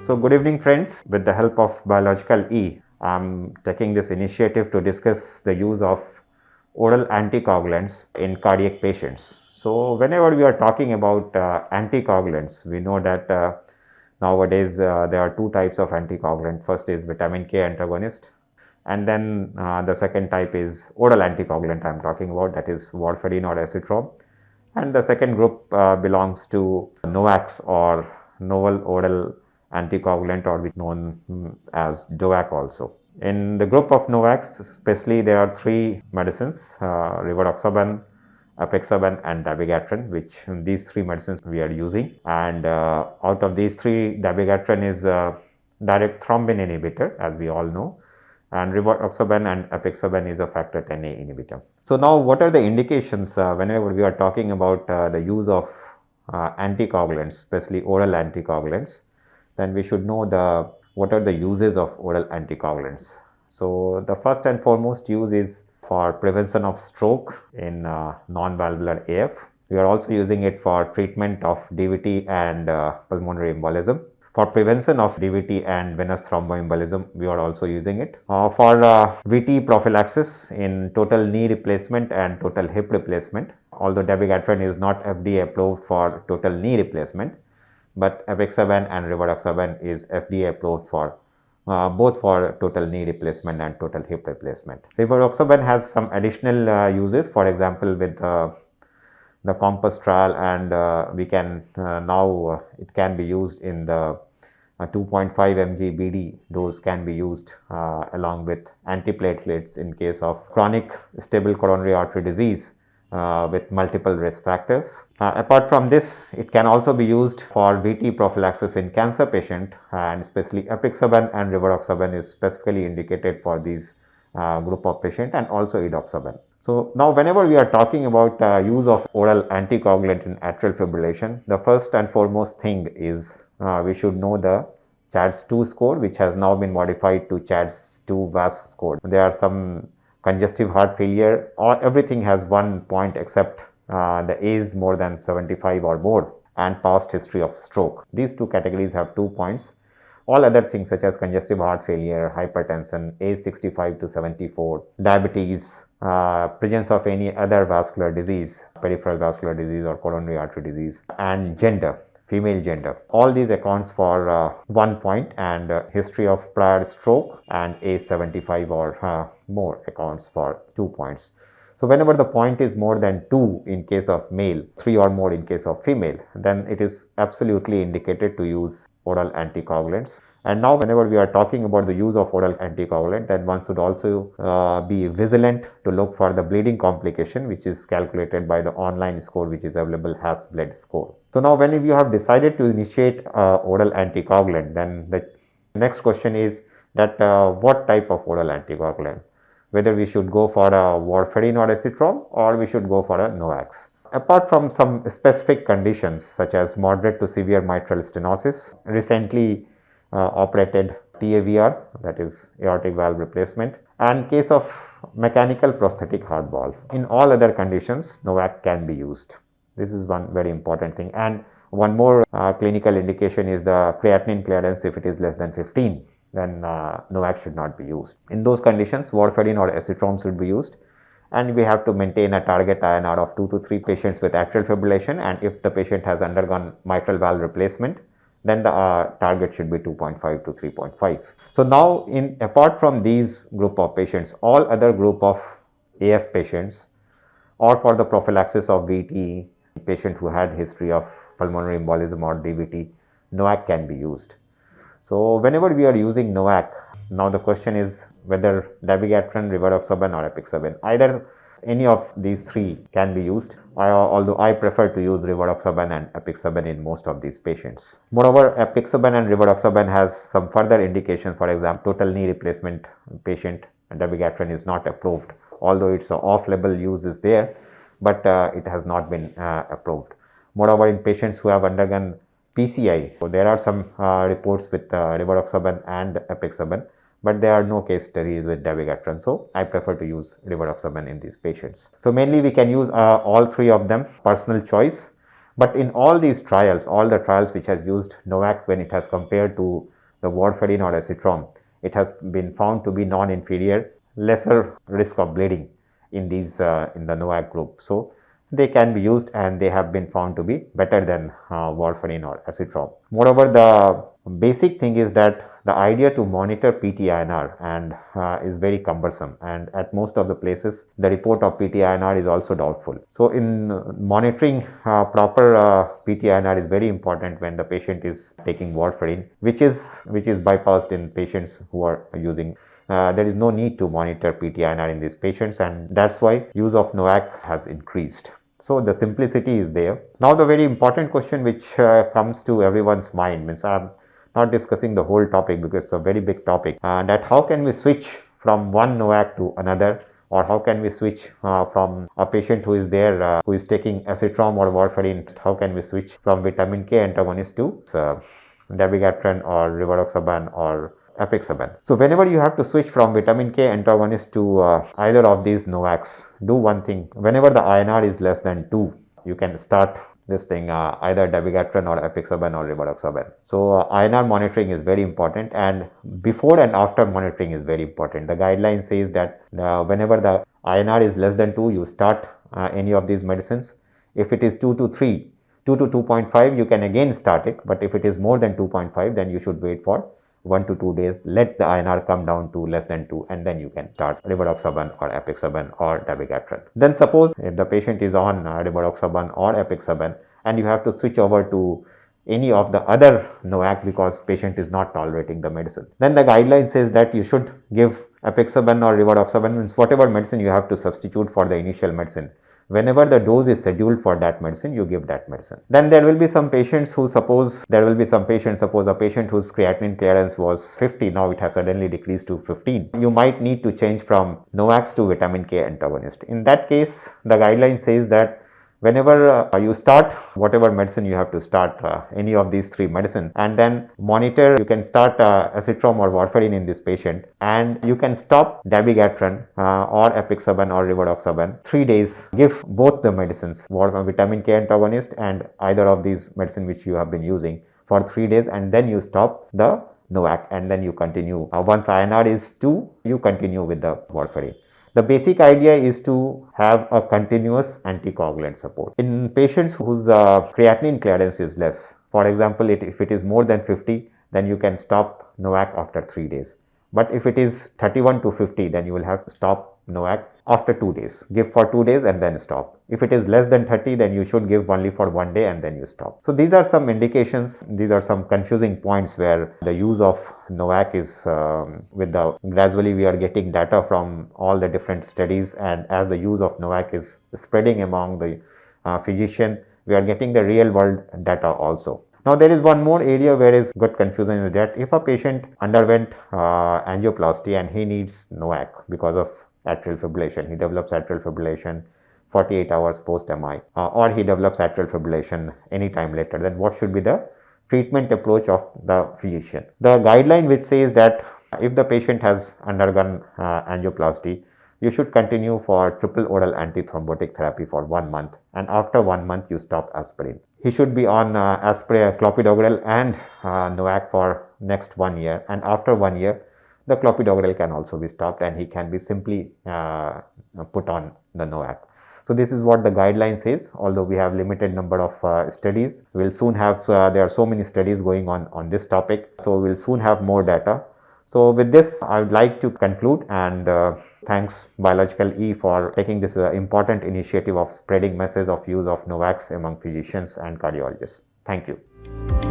So good evening friends. With the help of Biological E, I'm taking this initiative to discuss the use of oral anticoagulants in cardiac patients. So whenever we are talking about anticoagulants, we know that nowadays there are two types of anticoagulant. First is vitamin K antagonist, and then the second type is oral anticoagulant I'm talking about, that is warfarin or acetrom. And the second group belongs to NOACs, or novel oral anticoagulant, or which known as DOAC also. In the group of NOACs, especially there are three medicines, rivaroxaban, apixaban and dabigatran, which these three medicines we are using. And out of these three, dabigatran is a direct thrombin inhibitor, as we all know, and rivaroxaban and apixaban is a factor Xa inhibitor. So now what are the indications whenever we are talking about the use of anticoagulants, especially oral anticoagulants? Then we should know what are the uses of oral anticoagulants. So the first and foremost use is for prevention of stroke in non-valvular AF. We are also using it for treatment of DVT and pulmonary embolism. For prevention of DVT and venous thromboembolism, we are also using it. For VT prophylaxis in total knee replacement and total hip replacement, although dabigatran is not FDA approved for total knee replacement, but apixaban and rivaroxaban is FDA approved for both for total knee replacement and total hip replacement. Rivaroxaban has some additional uses, for example with the COMPASS trial, and we can now it can be used in the 2.5 mg BD dose can be used along with antiplatelets in case of chronic stable coronary artery disease with multiple risk factors. Apart from this, it can also be used for VT prophylaxis in cancer patient, and especially apixaban and rivaroxaban is specifically indicated for these group of patient, and also edoxaban. So now whenever we are talking about use of oral anticoagulant in atrial fibrillation, the first and foremost thing is we should know the CHADS-2 score, which has now been modified to CHADS-2 VASC score. There are some congestive heart failure, or everything has 1 point except the age more than 75 or more and past history of stroke. These two categories have 2 points. All other things such as congestive heart failure, hypertension, age 65 to 74, diabetes, presence of any other vascular disease, peripheral vascular disease or coronary artery disease, and gender, female gender. All these accounts for 1 point, and history of prior stroke and age 75 or more accounts for 2 points. So whenever the point is more than 2 in case of male, 3 or more in case of female, then it is absolutely indicated to use oral anticoagulants. And now whenever we are talking about the use of oral anticoagulant, then one should also be vigilant to look for the bleeding complication, which is calculated by the online score which is available, HAS bled score. So now when you have decided to initiate oral anticoagulant, then the next question is that what type of oral anticoagulant? Whether we should go for a warfarin or acetrom, or we should go for a NOACs. Apart from some specific conditions such as moderate to severe mitral stenosis, recently operated TAVR, that is aortic valve replacement, and case of mechanical prosthetic heart valve. In all other conditions, NOAC can be used. This is one very important thing. And one more clinical indication is the creatinine clearance. If it is less than 15, then NOAC should not be used. In those conditions, warfarin or acetrom should be used, and we have to maintain a target INR of 2 to 3 patients with atrial fibrillation, and if the patient has undergone mitral valve replacement, then the target should be 2.5 to 3.5. So now apart from these group of patients, all other group of AF patients, or for the prophylaxis of VT, patient who had history of pulmonary embolism or DVT, NOAC can be used. So whenever we are using NOAC, now the question is whether dabigatran, rivaroxaban or apixaban, either any of these three can be used, although I prefer to use rivaroxaban and apixaban in most of these patients. Moreover, apixaban and rivaroxaban has some further indications. For example, total knee replacement patient, dabigatran is not approved, although its off-label use is there, but it has not been approved. Moreover, in patients who have undergone PCI, so there are some reports with rivaroxaban and apixaban, but there are no case studies with dabigatran, so I prefer to use rivaroxaban in these patients. So mainly we can use all three of them, personal choice, but in all these trials, all the trials which has used NOAC when it has compared to the warfarin or acetrom, it has been found to be non-inferior, lesser risk of bleeding in these in the NOAC group. So they can be used and they have been found to be better than warfarin or acetrom. Moreover, the basic thing is that the idea to monitor PT-INR and is very cumbersome, and at most of the places the report of PT-INR is also doubtful. So in monitoring proper PT-INR is very important when the patient is taking warfarin, which is bypassed in patients who are using. There is no need to monitor PT-INR in these patients, and that's why use of NOAC has increased. So the simplicity is there. Now the very important question which comes to everyone's mind, means I'm not discussing the whole topic because it's a very big topic, that how can we switch from one NOAC to another, or how can we switch from a patient who is there who is taking acetrom or warfarin, how can we switch from vitamin K antagonist to dabigatran or rivaroxaban or apixaban. So whenever you have to switch from vitamin K antagonist to either of these NOACs, do one thing. Whenever the INR is less than 2, you can start this thing either dabigatran or apixaban or rivaroxaban. So INR monitoring is very important, and before and after monitoring is very important. The guideline says that whenever the INR is less than 2, you start any of these medicines. If it is 2 to 3, 2 to 2.5, you can again start it, but if it is more than 2.5, then you should wait for 1 to 2 days, let the INR come down to less than 2, and then you can start rivaroxaban or apixaban or dabigatran. Then suppose if the patient is on rivaroxaban or apixaban and you have to switch over to any of the other NOAC because patient is not tolerating the medicine, then the guideline says that you should give apixaban or rivaroxaban, means whatever medicine you have to substitute for the initial medicine. Whenever the dose is scheduled for that medicine, you give that medicine. Then there will be some patients who suppose a patient whose creatinine clearance was 50, now it has suddenly decreased to 15. You might need to change from NOACs to vitamin K antagonist. In that case, the guideline says that whenever you start whatever medicine you have to start, any of these 3 medicine, and then monitor, you can start acetrom or warfarin in this patient, and you can stop dabigatran or apixaban or rivaroxaban 3 days, give both the medicines, vitamin K antagonist and either of these medicine which you have been using for 3 days, and then you stop the NOAC and then you continue. Once INR is 2, you continue with the warfarin. The basic idea is to have a continuous anticoagulant support. In patients whose creatinine clearance is less, for example, if it is more than 50, then you can stop NOAC after 3 days. But if it is 31 to 50, then you will have to stop NOAC after 2 days. Give for 2 days and then stop. If it is less than 30, then you should give only for 1 day and then you stop. So these are some indications. These are some confusing points where the use of NOAC is gradually we are getting data from all the different studies, and as the use of NOAC is spreading among the physician, we are getting the real world data also. Now there is one more area where is good confusion, is that if a patient underwent angioplasty and he needs NOAC because of atrial fibrillation, he develops atrial fibrillation 48 hours post MI, or he develops atrial fibrillation any time later, then what should be the treatment approach of the physician? The guideline which says that if the patient has undergone angioplasty, you should continue for triple oral antithrombotic therapy for 1 month, and after 1 month you stop aspirin. He should be on aspirin, clopidogrel and NOAC for next 1 year, and after 1 year the clopidogrel can also be stopped and he can be simply put on the NOAC. So this is what the guideline says. Although we have limited number of studies, we will soon have, there are so many studies going on this topic, so we will soon have more data. So with this, I would like to conclude, and thanks Biological E for taking this important initiative of spreading message of use of NOACs among physicians and cardiologists. Thank you.